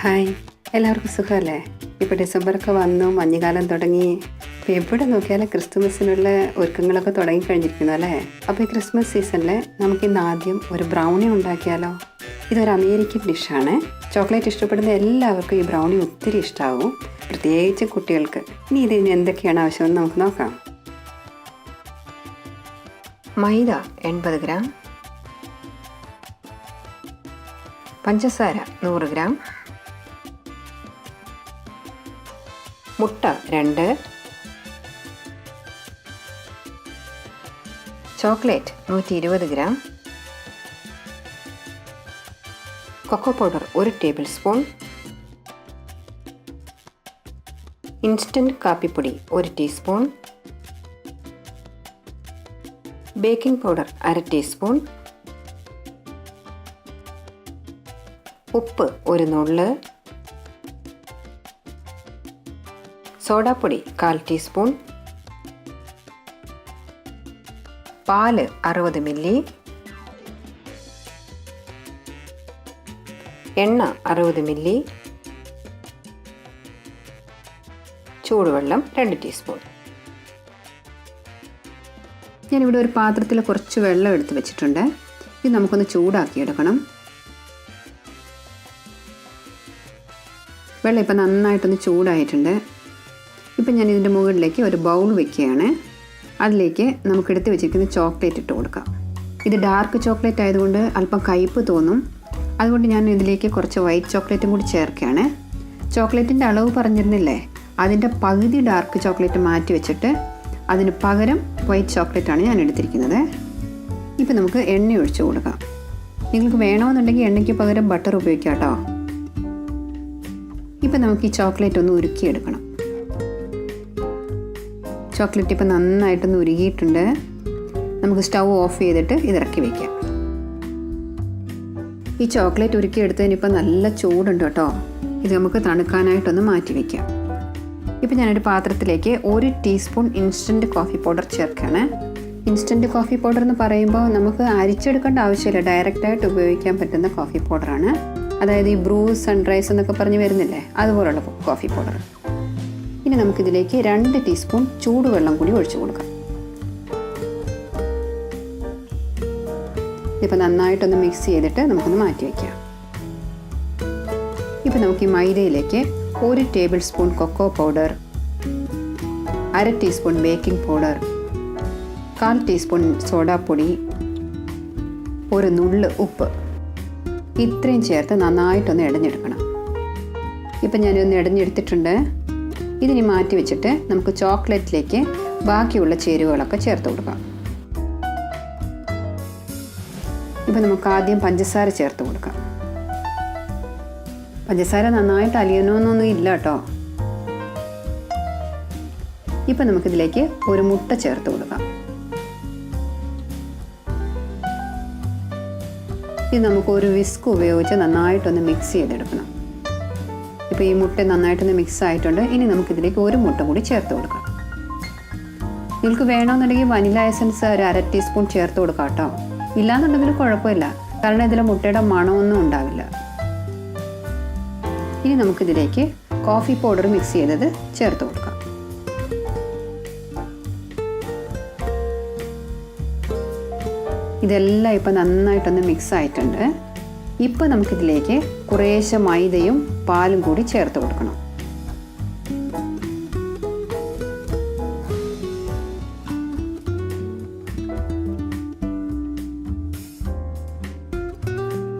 Hi, എല്ലാവർക്കും സുഖമല്ലേ? ഇപ്പോൾ ഡിസംബറൊക്കെ വന്നു, മഞ്ഞുകാലം തുടങ്ങി. അപ്പോൾ എവിടെ നോക്കിയാലും ക്രിസ്തുമസിനുള്ള ഒരുക്കങ്ങളൊക്കെ തുടങ്ങിക്കഴിഞ്ഞിരിക്കുന്നു അല്ലേ? അപ്പോൾ ഈ ക്രിസ്മസ് സീസണിൽ നമുക്കിന്ന് ആദ്യം ഒരു ബ്രൗണി ഉണ്ടാക്കിയാലോ? ഇതൊരു അമേരിക്കൻ ഡിഷാണ്. ചോക്ലേറ്റ് ഇഷ്ടപ്പെടുന്ന എല്ലാവർക്കും ഈ ബ്രൗണി ഒത്തിരി ഇഷ്ടമാവും, പ്രത്യേകിച്ച് കുട്ടികൾക്ക്. ഇനി ഇതിന് എന്തൊക്കെയാണ് ആവശ്യമെന്ന് നമുക്ക് നോക്കാം. മൈദ 80 ഗ്രാം, പഞ്ചസാര 100 ഗ്രാം, മുട്ട 2, chocolate 120 gram, cocoa powder 1 tablespoon, instant കാപ്പിപ്പൊടി 1 ടീസ്പൂൺ, ബേക്കിംഗ് പൗഡർ 1/2 ടീസ്പൂൺ, ഉപ്പ് 1 നുള്ള്, സോഡാപ്പൊടി 1/4 ടീസ്പൂൺ, പാല് 60 മില്ലി, എണ്ണ 60 മില്ലി, ചൂടുവെള്ളം 2 ടീസ്പൂൺ. ഞാനിവിടെ ഒരു പാത്രത്തിൽ കുറച്ച് വെള്ളം എടുത്ത് വെച്ചിട്ടുണ്ട്. ഇത് നമുക്കൊന്ന് ചൂടാക്കിയെടുക്കണം. വെള്ളം ഇപ്പം നന്നായിട്ടൊന്ന് ചൂടായിട്ടുണ്ട്. ഇപ്പം ഞാൻ ഇതിൻ്റെ മുകളിലേക്ക് ഒരു ബൗൾ വെക്കുകയാണ്. അതിലേക്ക് നമുക്ക് എടുത്ത് വെച്ചിരിക്കുന്ന ചോക്ലേറ്റ് ഇട്ട് കൊടുക്കാം. ഇത് ഡാർക്ക് ചോക്ലേറ്റ് ആയതുകൊണ്ട് അല്പം കയ്പ്പ് തോന്നും. അതുകൊണ്ട് ഞാൻ ഇതിലേക്ക് കുറച്ച് വൈറ്റ് ചോക്ലേറ്റും കൂടി ചേർക്കുകയാണ്. ചോക്ലേറ്റിൻ്റെ അളവ് പറഞ്ഞിരുന്നില്ലേ, അതിൻ്റെ പകുതി ഡാർക്ക് ചോക്ലേറ്റ് മാറ്റി വെച്ചിട്ട് അതിന് പകരം വൈറ്റ് ചോക്ലേറ്റാണ് ഞാൻ എടുത്തിരിക്കുന്നത്. ഇപ്പം നമുക്ക് എണ്ണ ഒഴിച്ച് കൊടുക്കാം. നിങ്ങൾക്ക് വേണമെന്നുണ്ടെങ്കിൽ എണ്ണയ്ക്ക് പകരം ബട്ടർ ഉപയോഗിക്കാം കേട്ടോ. ഇപ്പം നമുക്ക് ഈ ചോക്ലേറ്റ് ഒന്ന് ഉരുക്കിയെടുക്കണം. ചോക്ലേറ്റ് ഇപ്പം നന്നായിട്ടൊന്ന് ഉരുകിയിട്ടുണ്ട്. നമുക്ക് സ്റ്റൗ ഓഫ് ചെയ്തിട്ട് ഇതിറക്കി വയ്ക്കാം. ഈ ചോക്ലേറ്റ് ഉരുക്കിയെടുത്തതിന് ഇപ്പം നല്ല ചൂടുണ്ട് കേട്ടോ. ഇത് നമുക്ക് തണുക്കാനായിട്ടൊന്ന് മാറ്റി വയ്ക്കാം. ഇപ്പം ഞാനൊരു പാത്രത്തിലേക്ക് 1 ടീസ്പൂൺ ഇൻസ്റ്റൻറ്റ് കോഫി പൗഡർ ചേർക്കുകയാണ്. ഇൻസ്റ്റൻറ്റ് കോഫി പൗഡർ എന്ന് പറയുമ്പോൾ നമുക്ക് അരിച്ചെടുക്കേണ്ട ആവശ്യമില്ല, ഡയറക്റ്റായിട്ട് ഉപയോഗിക്കാൻ പറ്റുന്ന കോഫി പൗഡറാണ്. അതായത് ഈ ബ്രൂ സൺറൈസ് എന്നൊക്കെ പറഞ്ഞ് വരുന്നില്ലേ, അതുപോലുള്ള കോഫി പൗഡർ. ഇനി നമുക്കിതിലേക്ക് 2 ടീസ്പൂൺ ചൂടുവെള്ളം കൂടി ഒഴിച്ചു കൊടുക്കാം. ഇതിപ്പോൾ നന്നായിട്ടൊന്ന് മിക്സ് ചെയ്തിട്ട് നമുക്കൊന്ന് മാറ്റി വയ്ക്കാം. ഇപ്പം നമുക്ക് ഈ മൈദയിലേക്ക് 1 tablespoon cocoa powder, 1/2 teaspoon baking powder, 1/4 teaspoon സോഡാപ്പൊടി, 1 നുള്ള് ഉപ്പ്, ഇത്രയും ചേർത്ത് നന്നായിട്ടൊന്ന് ഇടഞ്ഞെടുക്കണം. ഇപ്പം ഞാനൊന്ന് ഇടഞ്ഞെടുത്തിട്ടുണ്ട്. ഇതിനി മാറ്റി വെച്ചിട്ട് നമുക്ക് ചോക്ലേറ്റിലേക്ക് ബാക്കിയുള്ള ചേരുവകളൊക്കെ ചേർത്ത് കൊടുക്കാം. ഇപ്പം നമുക്ക് ആദ്യം പഞ്ചസാര ചേർത്ത് കൊടുക്കാം. പഞ്ചസാര നന്നായിട്ട് അലിയണമെന്നൊന്നും ഇല്ല കേട്ടോ. ഇപ്പം നമുക്കിതിലേക്ക് 1 മുട്ട ചേർത്ത് കൊടുക്കാം. ഇത് നമുക്ക് ഒരു വിസ്ക് ഉപയോഗിച്ച് നന്നായിട്ടൊന്ന് മിക്സ് ചെയ്തെടുക്കണം. ഇപ്പോൾ ഈ മുട്ട നന്നായിട്ടൊന്ന് മിക്സ് ആയിട്ടുണ്ട്. ഇനി നമുക്കിതിലേക്ക് 1 മുട്ട കൂടി ചേർത്ത് കൊടുക്കാം. നിങ്ങൾക്ക് വേണമെന്നുണ്ടെങ്കിൽ വനില എസൻസ് 1/2 ടീസ്പൂൺ ചേർത്ത് കൊടുക്കാം കേട്ടോ. ഇല്ലാന്നുണ്ടെങ്കിൽ കുഴപ്പമില്ല, കാരണം ഇതിൽ മുട്ടയുടെ മണമൊന്നും ഉണ്ടാവില്ല. ഇനി നമുക്കിതിലേക്ക് കോഫി പൗഡർ മിക്സ് ചെയ്തത് ചേർത്ത് കൊടുക്കാം. ഇതെല്ലാം ഇപ്പം നന്നായിട്ടൊന്ന് മിക്സ് ആയിട്ടുണ്ട്. ഇപ്പോൾ നമുക്കിതിലേക്ക് കുറേശ്ശെ മൈദയും പാലും കൂടി ചേർത്ത് കൊടുക്കണം.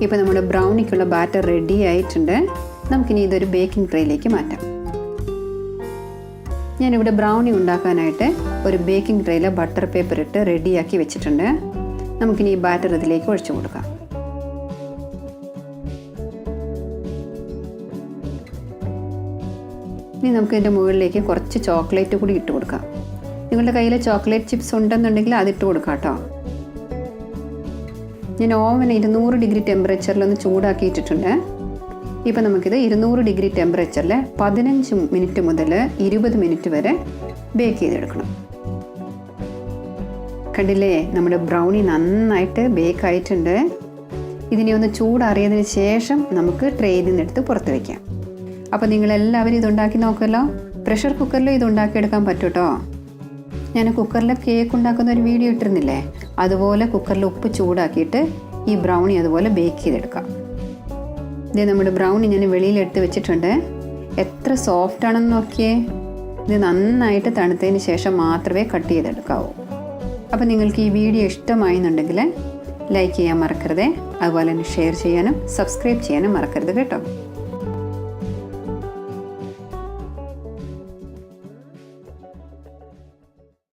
ഇപ്പോൾ നമ്മുടെ ബ്രൗണിക്കുള്ള ബാറ്റർ റെഡി ആയിട്ടുണ്ട്. നമുക്കിനി ഇതൊരു ബേക്കിംഗ് ട്രേയിലേക്ക് മാറ്റാം. ഞാനിവിടെ ബ്രൗണി ഉണ്ടാക്കാനായിട്ട് ഒരു ബേക്കിംഗ് ട്രേയിൽ ബട്ടർ പേപ്പർ ഇട്ട് റെഡിയാക്കി വെച്ചിട്ടുണ്ട്. നമുക്കിനി ഈ ബാറ്റർ ഇതിലേക്ക് ഒഴിച്ചു കൊടുക്കാം. ഇനി നമുക്ക് ഇതിൻ്റെ മുകളിലേക്ക് കുറച്ച് ചോക്ലേറ്റ് കൂടി ഇട്ട് കൊടുക്കാം. നിങ്ങളുടെ കയ്യിൽ ചോക്ലേറ്റ് ചിപ്സ് ഉണ്ടെന്നുണ്ടെങ്കിൽ അതിട്ട് കൊടുക്കാം കേട്ടോ. ഞാൻ ഓവൻ 200 ഡിഗ്രി ടെമ്പറേച്ചറിലൊന്ന് ചൂടാക്കിയിട്ടിട്ടുണ്ട്. ഇപ്പം നമുക്കിത് 200 ഡിഗ്രി ടെമ്പറേച്ചറിൽ 15 മിനിറ്റ് മുതൽ 20 മിനിറ്റ് വരെ ബേക്ക് ചെയ്തെടുക്കണം. കണ്ടില്ലേ, നമ്മുടെ ബ്രൗണി നന്നായിട്ട് ബേക്ക് ആയിട്ടുണ്ട്. ഇതിനെ ഒന്ന് ചൂടാറിയതിന് ശേഷം നമുക്ക് ട്രേയിൽ നിന്നെടുത്ത് പുറത്ത് വയ്ക്കാം. അപ്പോൾ നിങ്ങളെല്ലാവരും ഇതുണ്ടാക്കി നോക്കുമല്ലോ. പ്രഷർ കുക്കറിലും ഇത് ഉണ്ടാക്കിയെടുക്കാൻ പറ്റും കേട്ടോ. ഞാൻ കുക്കറിൽ കേക്ക് ഉണ്ടാക്കുന്ന ഒരു വീഡിയോ ഇട്ടിരുന്നില്ലേ, അതുപോലെ കുക്കറിൽ ഉപ്പ് ചൂടാക്കിയിട്ട് ഈ ബ്രൗണി അതുപോലെ ബേക്ക് ചെയ്തെടുക്കാം. ഇത് നമ്മുടെ ബ്രൗണി ഞാൻ വെളിയിലെടുത്ത് വെച്ചിട്ടുണ്ട്. എത്ര സോഫ്റ്റ് ആണെന്ന് നോക്കിയേ. ഇത് നന്നായിട്ട് തണുത്തതിന് ശേഷം മാത്രമേ കട്ട് ചെയ്തെടുക്കാവൂ. അപ്പോൾ നിങ്ങൾക്ക് ഈ വീഡിയോ ഇഷ്ടമായി എന്നുണ്ടെങ്കിൽ ലൈക്ക് ചെയ്യാൻ മറക്കരുത്. അതുപോലെ തന്നെ ഷെയർ ചെയ്യാനും സബ്സ്ക്രൈബ് ചെയ്യാനും മറക്കരുത് കേട്ടോ.